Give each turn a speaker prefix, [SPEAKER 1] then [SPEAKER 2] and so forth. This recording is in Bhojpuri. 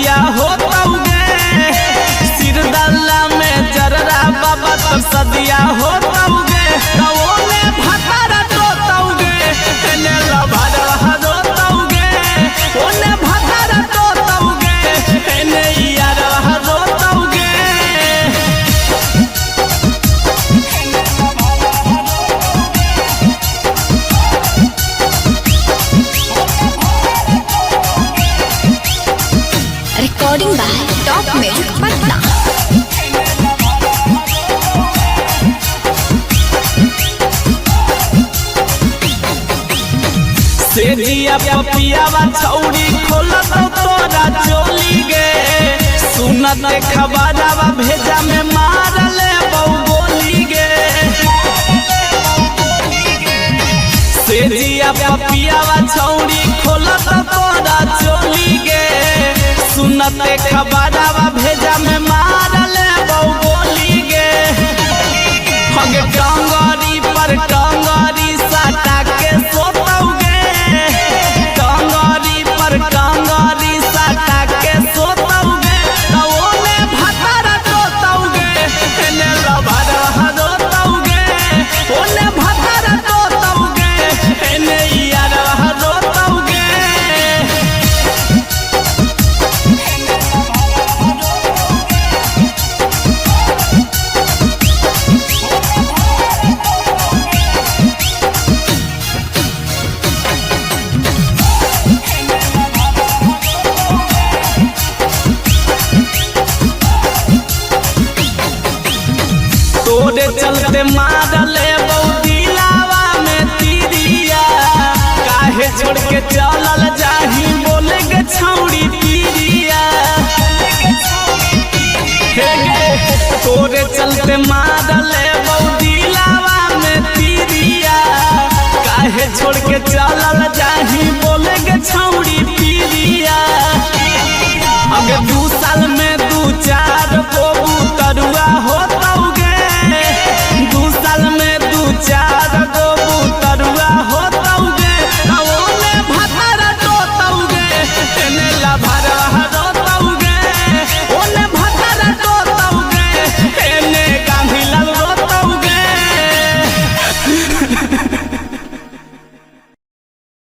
[SPEAKER 1] सदिया होतौगे सिरदल्ला में जररा बाबा तो सदिया होतौगे ओने भतारा तोतौगे एने लभरा रोतौगे ओने भतारा तोतौगे एने यारा रोतौगे।
[SPEAKER 2] Recording by Top Music Patna।
[SPEAKER 1] सेजिया पपियावा छौड़ी खोलत तोरा चोली गे सुनत खबरवा भेजा में मारले बहु बोली गे सेजिया पपियावा छौड़ी खोलत तोरा चोली गे सुनत खबरवा भेजा में मारले बहु बोली गे हगे टंगरी पर टंगरी साटा के सोतौगे टंगरी पर टंगरी साटा के सोतौगे ओने भतारा तोतौगे एने लभरा रोतौगे ओने भतारा तोतौगे एने यारा रोतौगे। तोरे चलते मारले बहु दिलावा में तीरिया काहे छोड़ के चलल जाही बोले गे छौड़ी पीरिया हे गे तोरे चलते मारले बहु दिलावा में तीरिया काहे छोड़ के चलल जाही बोले गे छौड़ी पीरिया अगे 2 साल में 2-4 को तरुआ होतौगे 2 साल में 2-4